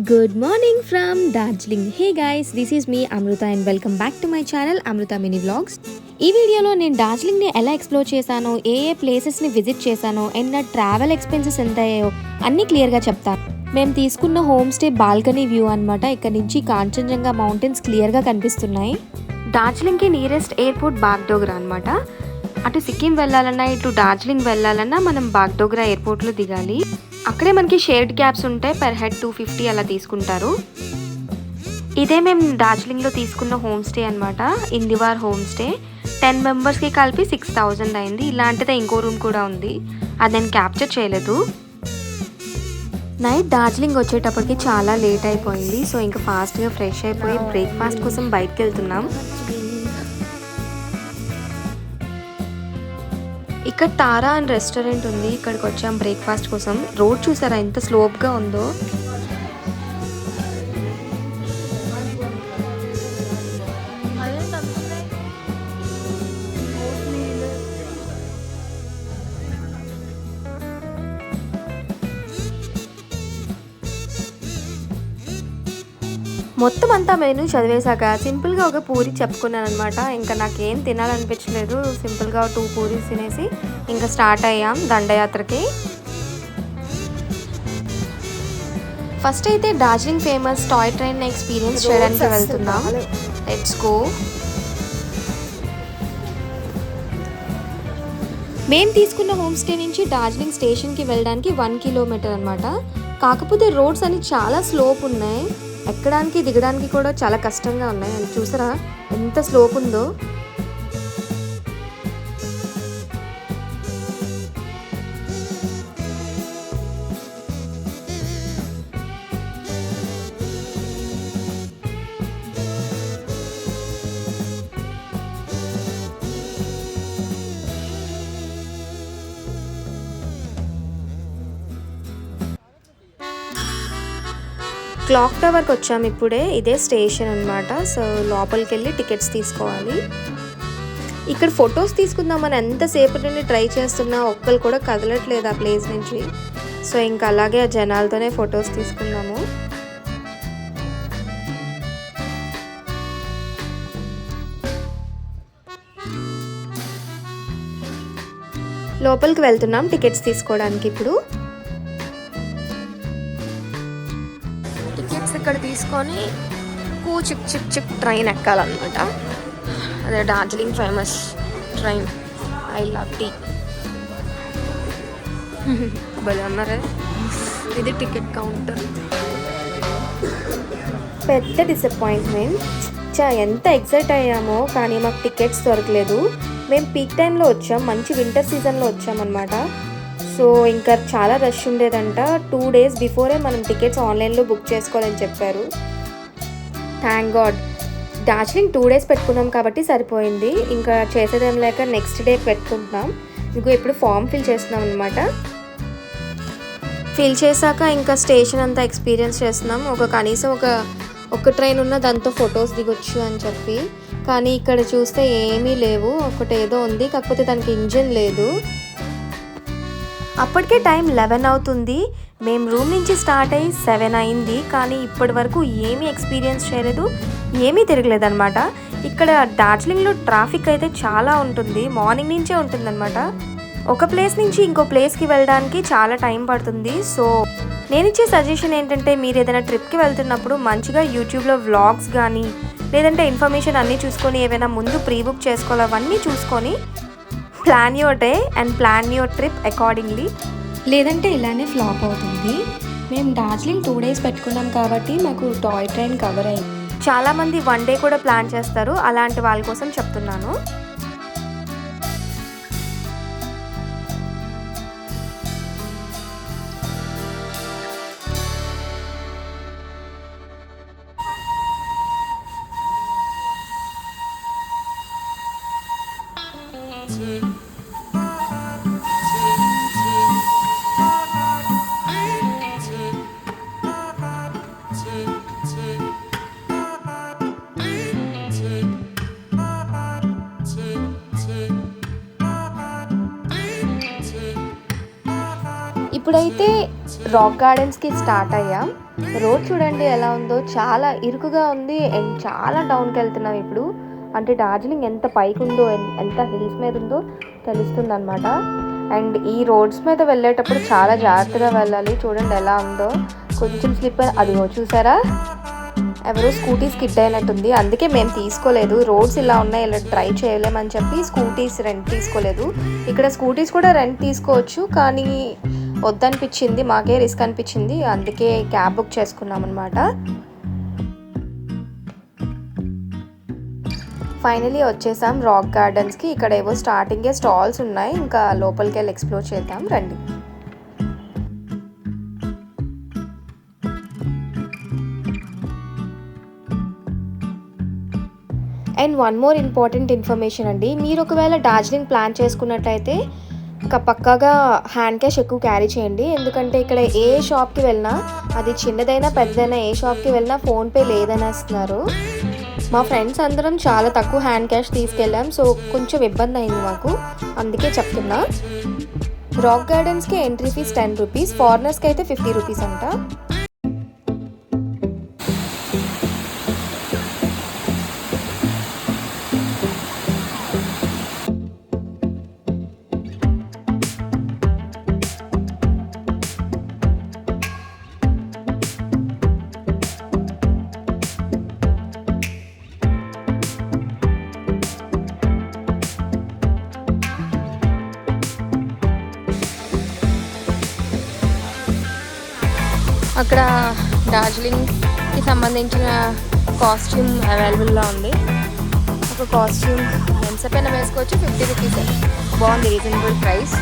Good morning from Darjeeling. Hey guys, this is me Amruta and welcome back to my channel Amruta Mini Vlogs. ఈ వీడియోలో నేను డార్జిలింగ్ని ఎలా explore చేశానో, ఏ ప్లేసెస్ని visit చేశానో and నా travel expenses ఎంత అయ్యాయో అన్నీ క్లియర్గా చెప్తాను. మేము తీసుకున్న హోమ్ స్టే బాల్కనీ వ్యూ అనమాట. ఇక్కడ నుంచి కాంచన్జంగా మౌంటైన్స్ క్లియర్గా కనిపిస్తున్నాయి. డార్జిలింగ్కి నియరెస్ట్ ఎయిర్పోర్ట్ బాగ్డోగ్రా అనమాట. అటు సిక్కిం వెళ్ళాలన్నా ఇటు డార్జిలింగ్ వెళ్ళాలన్నా మనం బాగ్డోగ్రా ఎయిర్పోర్ట్లో దిగాలి. అక్కడే మనకి షేర్డ్ క్యాబ్స్ ఉంటాయి, పర్ హెడ్ 250 అలా తీసుకుంటారు. ఇదే మేము డార్జిలింగ్లో తీసుకున్న హోమ్ స్టే అనమాట, ఇందివార్ హోమ్ స్టే. 10 మెంబర్స్కి కలిపి 6000 అయింది. ఇలాంటిదే ఇంకో రూమ్ కూడా ఉంది, అది నేను క్యాప్చర్ చేయలేదు. నైట్ డార్జిలింగ్ వచ్చేటప్పటికి చాలా లేట్ అయిపోయింది. సో ఇంకా ఫాస్ట్గా ఫ్రెష్ అయిపోయి బ్రేక్ఫాస్ట్ కోసం బయటకు వెళ్తున్నాం. ఇక్కడ తారా అండ్ రెస్టారెంట్ ఉంది, ఇక్కడికి వచ్చాం బ్రేక్ఫాస్ట్ కోసం. రోడ్ చూసారా ఎంత స్లోప్గా ఉందో. మొత్తం అంతా మెనూ చదివేశాక సింపుల్గా ఒక పూరి చెప్పుకున్నాను అనమాట. ఇంకా నాకేం తినాలనిపించలేదు, సింపుల్గా 2 పూరీస్ తినేసి ఇంకా స్టార్ట్ అయ్యాం దండయాత్రకి. ఫస్ట్ అయితే Darjeeling famous toy train experience చేయడానికి వెళ్తున్నాం. Let's go. మేము తీసుకున్న హోమ్ స్టే నుంచి డార్జిలింగ్ స్టేషన్కి వెళ్ళడానికి 1 కిలోమీటర్ అనమాట. కాకపోతే రోడ్స్ అన్ని చాలా స్లోప్ ఉన్నాయి, ఎక్కడానికి దిగడానికి కూడా చాలా కష్టంగా ఉన్నాయి. అని చూసారా ఎంత స్లోప్ ఉందో. క్లాక్ టవర్కి వచ్చాము ఇప్పుడే, ఇదే స్టేషన్ అనమాట. సో లోపలికి వెళ్ళి టికెట్స్ తీసుకోవాలి. ఇక్కడ ఫొటోస్ తీసుకుందామని ఎంతసేపటి నుండి ట్రై చేస్తున్నా ఒక్కరు కూడా కదలట్లేదు ఆ ప్లేస్ నుంచి. సో ఇంకా అలాగే ఆ జనాలతోనే ఫొటోస్ తీసుకున్నాము. లోపలికి వెళ్తున్నాం టికెట్స్ తీసుకోవడానికి. ఇప్పుడు ఇక్కడ తీసుకొని చిక్ చిక్ చిక్ ట్రైన్ ఎక్కాలన్నమాట. అదే Darjeeling famous train. I love tea. భలే అన్నారే. ఇది టికెట్ కౌంటర్. పెద్ద డిసప్పాయింట్మెంట్. ఎంత ఎక్సైట్ అయ్యామో కానీ మాకు టికెట్స్ దొరకలేదు. మేము పీక్ టైంలో వచ్చాం, మంచి వింటర్ సీజన్లో వచ్చామన్నమాట. సో ఇంకా చాలా రష్ ఉండేదంట. 2 డేస్ బిఫోరే మనం టికెట్స్ ఆన్లైన్లో బుక్ చేసుకోవాలని చెప్పారు. థ్యాంక్ గాడ్ డార్జిలింగ్ 2 డేస్ పెట్టుకున్నాం కాబట్టి సరిపోయింది. ఇంకా చేసేదేం లేక నెక్స్ట్ డే పెట్టుకుంటున్నాం. ఇంకో ఇప్పుడు ఫామ్ ఫిల్ చేస్తున్నాం అనమాట. ఫిల్ చేశాక ఇంకా స్టేషన్ అంతా ఎక్స్పీరియన్స్ చేస్తున్నాం. కనీసం ఒక ట్రైన్ ఉన్న దాంతో ఫొటోస్ దిగొచ్చు అని చెప్పి. కానీ ఇక్కడ చూస్తే ఏమీ లేవు, ఒకటేదో ఉంది, కాకపోతే దానికి ఇంజిన్ లేదు. అప్పటికే టైం 11 అవుతుంది. మేము రూమ్ నుంచి స్టార్ట్ అయ్యి 7 అయింది, కానీ ఇప్పటి వరకు ఏమీ ఎక్స్పీరియన్స్ చేయలేదు, ఏమీ తిరగలేదన్నమాట. ఇక్కడ డార్జిలింగ్లో ట్రాఫిక్ అయితే చాలా ఉంటుంది, మార్నింగ్ నుంచే ఉంటుందన్నమాట. ఒక ప్లేస్ నుంచి ఇంకో ప్లేస్కి వెళ్ళడానికి చాలా టైం పడుతుంది. సో నేను ఇచ్చే సజెషన్ ఏంటంటే, మీరు ఏదైనా ట్రిప్కి వెళ్తున్నప్పుడు మంచిగా యూట్యూబ్లో వ్లాగ్స్ కానీ లేదంటే ఇన్ఫర్మేషన్ అన్నీ చూసుకొని ఏవైనా ముందు ప్రీ బుక్ చేసుకోవాలి, అవన్నీ చూసుకొని plan your day and plan your trip accordingly. లేదంటే ఇలానే ఫ్లాప్ అవుతుంది. మేము డార్జిలింగ్ 2 డేస్ పెట్టుకున్నాం కాబట్టి మాకు టాయ్ ట్రైన్ కవర్ అయింది. చాలామంది 1 డే కూడా ప్లాన్ చేస్తారు, అలాంటి వాళ్ళ కోసం చెప్తున్నాను. ఇప్పుడైతే రాక్ గార్డెన్స్కి స్టార్ట్ అయ్యాం. రోడ్ చూడండి ఎలా ఉందో, చాలా ఇరుకుగా ఉంది అండ్ చాలా డౌన్కి వెళ్తున్నాం ఇప్పుడు. అంటే డార్జిలింగ్ ఎంత పైకి ఉందో, ఎంత హిల్స్ మీద ఉందో తెలుస్తుంది అనమాట. అండ్ ఈ రోడ్స్ మీద వెళ్ళేటప్పుడు చాలా జాగ్రత్తగా వెళ్ళాలి. చూడండి ఎలా ఉందో, కొంచెం స్లిప్ అదిగో చూసారా, ఎవరో స్కూటీ స్కిడ్ అయినట్టుంది. అందుకే మేము తీసుకోలేదు, రోడ్స్ ఇలా ఉన్నాయి ఇలా ట్రై చేయలేమని చెప్పి స్కూటీస్ రెంట్ తీసుకోలేదు. ఇక్కడ స్కూటీస్ కూడా రెంట్ తీసుకోవచ్చు, కానీ వద్దనిపించింది, మాకే రిస్క్ అనిపించింది, అందుకే క్యాబ్ బుక్ చేసుకున్నాం అనమాట. ఫైనలీ వచ్చేసాం రాక్ గార్డెన్స్కి. ఇక్కడ ఏవో స్టార్టింగే స్టాల్స్ ఉన్నాయి, ఇంకా లోపలికి వెళ్ళి ఎక్స్ప్లోర్ చేద్దాం రండి. And one more important information అండి, మీరు ఒకవేళ డార్జిలింగ్ ప్లాన్ చేసుకున్నట్లయితే పక్కాగా హ్యాండ్ క్యాష్ ఎక్కువ క్యారీ చేయండి. ఎందుకంటే ఇక్కడ ఏ షాప్కి వెళ్ళినా, అది చిన్నదైనా పెద్దదైనా, ఏ షాప్కి వెళ్ళినా ఫోన్పే లేదనేస్తున్నారు. మా ఫ్రెండ్స్ అందరం చాలా తక్కువ హ్యాండ్ క్యాష్ తీసుకెళ్ళాం, సో కొంచెం ఇబ్బంది అయింది మాకు, అందుకే చెప్తున్నా. రాక్ గార్డెన్స్కి ఎంట్రీ ఫీజ్ 10 రూపీస్, ఫారినర్స్కి అయితే 50 రూపీస్ అంట. అక్కడ డార్జిలింగ్కి సంబంధించిన కాస్ట్యూమ్ అవైలబుల్లో ఉంది. ఒక కాస్ట్యూమ్ ఎంతసేపైనా వేసుకోవచ్చు, 50 రూపీస్, బాగుంది, రీజనబుల్ ప్రైస్.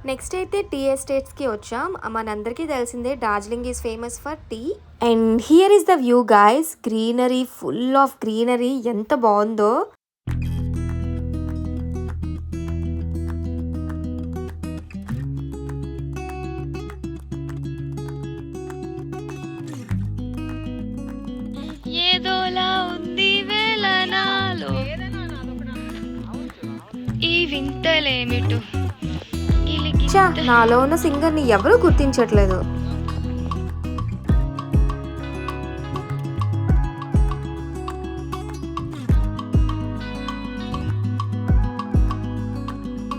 నెక్స్ట్ అయితే టీ ఎస్టేట్స్కి వచ్చాం. మనందరికీ తెలిసిందే Darjeeling is famous for tea. And here is the view guys, greenery, full of greenery, ఎంత బాగుందో. ఏదోలా ఉంది వేళనాలో ఈ వింతలేమిటో, నాలో ఉన్న సింగర్ని ఎవరూ గుర్తించట్లేదు.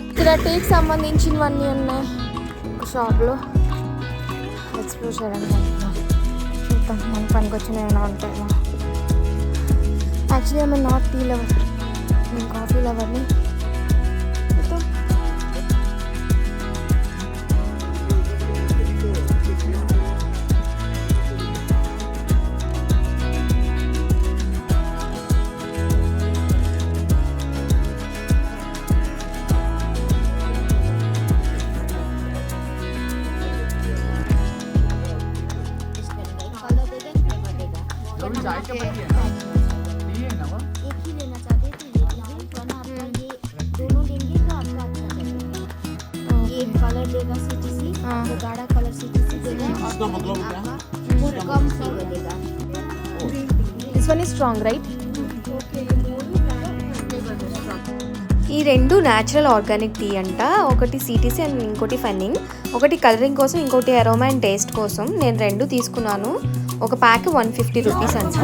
ఇక్కడ టీకి సంబంధించినవన్నీ ఉన్నాయి షాప్లో. ఎక్స్ప్లోర్ చేయడానికి చూద్దాం, మన పనికి వచ్చిన ఏమైనా ఉంటాయేమో. Actually I'm not tea lover, నేను కాఫీ లవర్ని. कलर देगा सीटीसी, तो गाढ़ा कलर सीटीसी देगा और कम फ्लेवर देगा. This one is strong, right? ఈ రెండు న్యాచురల్ ఆర్గానిక్ టీ అంట. ఒకటి సిటీసీ అండ్ ఇంకోటి ఫన్నింగ్. ఒకటి కలరింగ్ కోసం, ఇంకోటి అరోమా అండ్ టేస్ట్ కోసం. నేను రెండు తీసుకున్నాను. ఒక ప్యాక్ 150 రూపీస్ అంట.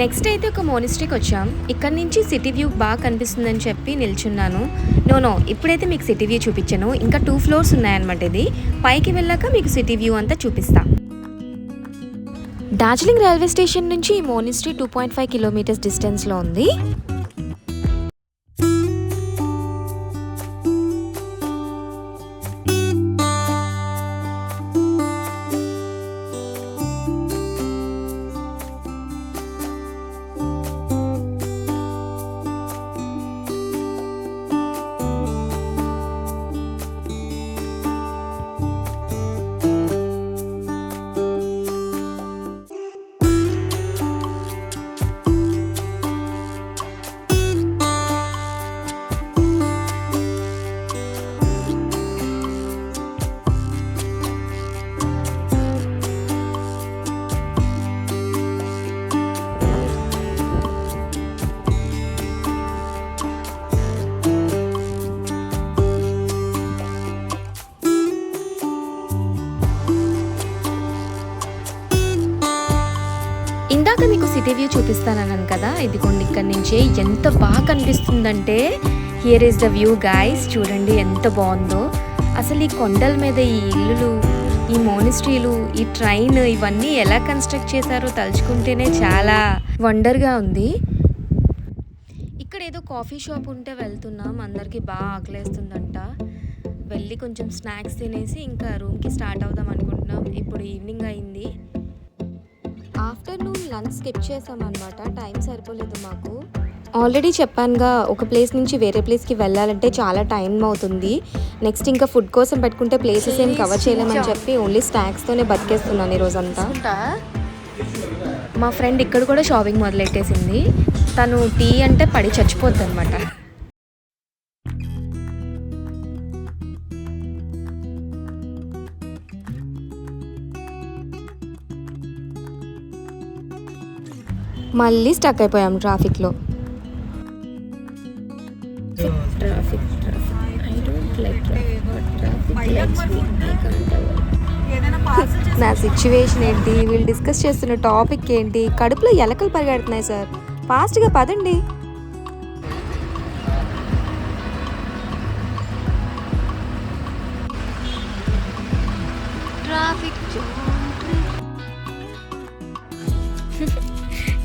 నెక్స్ట్ అయితే ఒక మోనిస్ట్రీకి వచ్చాం. ఇక్కడ నుంచి సిటీ వ్యూ బాగా కనిపిస్తుందని చెప్పి నిల్చున్నాను. నో ఇప్పుడైతే మీకు సిటీ వ్యూ చూపించాను. ఇంకా 2 ఫ్లోర్స్ ఉన్నాయన్నమాట. ఇది పైకి వెళ్ళాక మీకు సిటీ వ్యూ అంతా చూపిస్తా. డార్జిలింగ్ రైల్వే స్టేషన్ నుంచి ఈ మోనిస్ట్రీ 2.5 కిలోమీటర్స్ డిస్టెన్స్లో ఉంది. ఇందాక మీకు సిటీ వ్యూ చూపిస్తానన్నాను కదా, ఇదిగోండి ఇక్కడ నుంచి ఎంత బాగా కనిపిస్తుందంటే here is the view guys. చూడండి ఎంత బాగుందో. అసలు ఈ కొండల మీద ఈ ఇల్లులు, ఈ మోనిస్ట్రీలు, ఈ ట్రైన్ ఇవన్నీ ఎలా కన్స్ట్రక్ట్ చేశారో తలుచుకుంటేనే చాలా వండర్గా ఉంది. ఇక్కడ ఏదో కాఫీ షాప్ ఉంటే వెళ్తున్నాం. అందరికీ బాగా ఆకలేస్తుందంట. వెళ్ళి కొంచెం స్నాక్స్ తినేసి ఇంకా రూమ్కి స్టార్ట్ అవుదాం అనుకుంటున్నాం. ఇప్పుడు ఈవినింగ్ అయింది. ఆఫ్టర్నూన్ లంచ్ స్కిప్ చేసామన్నమాట. టైం సరిపోలేదు మాకు. ఆల్రెడీ చెప్పానుగా, ఒక ప్లేస్ నుంచి వేరే ప్లేస్కి వెళ్ళాలంటే చాలా టైం అవుతుంది. నెక్స్ట్ ఇంకా ఫుడ్ కోసం పెట్టుకుంటే ప్లేసెస్ ఏం కవర్ చేయలేమని చెప్పి ఓన్లీ స్నాక్స్తోనే బతికేస్తున్నాను ఈరోజంతా. మా ఫ్రెండ్ ఇక్కడ కూడా షాపింగ్ మొదలెట్టేసింది. తను టీ అంటే పడి చచ్చిపోద్ది అనమాట. మళ్ళీ స్టక్ అయిపోయాం ట్రాఫిక్లో. నా సిచ్యువేషన్ ఏంటి, వీళ్ళు డిస్కస్ చేస్తున్న టాపిక్ ఏంటి, కడుపులో ఎలకలు పరిగెడుతున్నాయి సార్. ఫాస్ట్గా పదండి.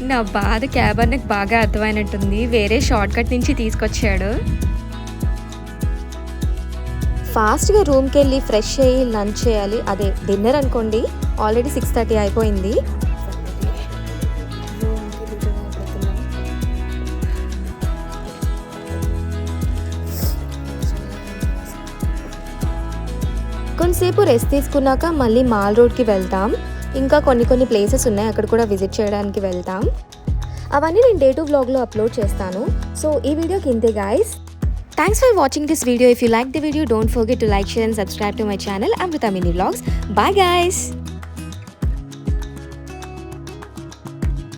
నా బాధ క్యాబ్ అన్నకు బాగా అర్థమైనట్టుంది. వేరే షార్ట్ కట్ నుంచి తీసుకొచ్చాడు. ఫాస్ట్గా రూమ్కి వెళ్ళి ఫ్రెష్ అయ్యి లంచ్ చేయాలి. అదే డిన్నర్ అనుకోండి. ఆల్రెడీ 6:30 అయిపోయింది. కొంతసేపు రెస్ట్ తీసుకున్నాక మళ్ళీ మాల్ రోడ్కి వెళ్తాం. ఇంకా కొన్ని ప్లేసెస్ ఉన్నాయి, అక్కడ కూడా విజిట్ చేయడానికి వెళ్తాం. అవన్నీ నేను డే 2 వ్లాగ్లో అప్లోడ్ చేస్తాను. సో ఈ వీడియోకి ఇంతే guys. Thanks for watching this video. If you like the video, don't forget to like, share and subscribe to my channel Amruta Mini Vlogs. Bye guys.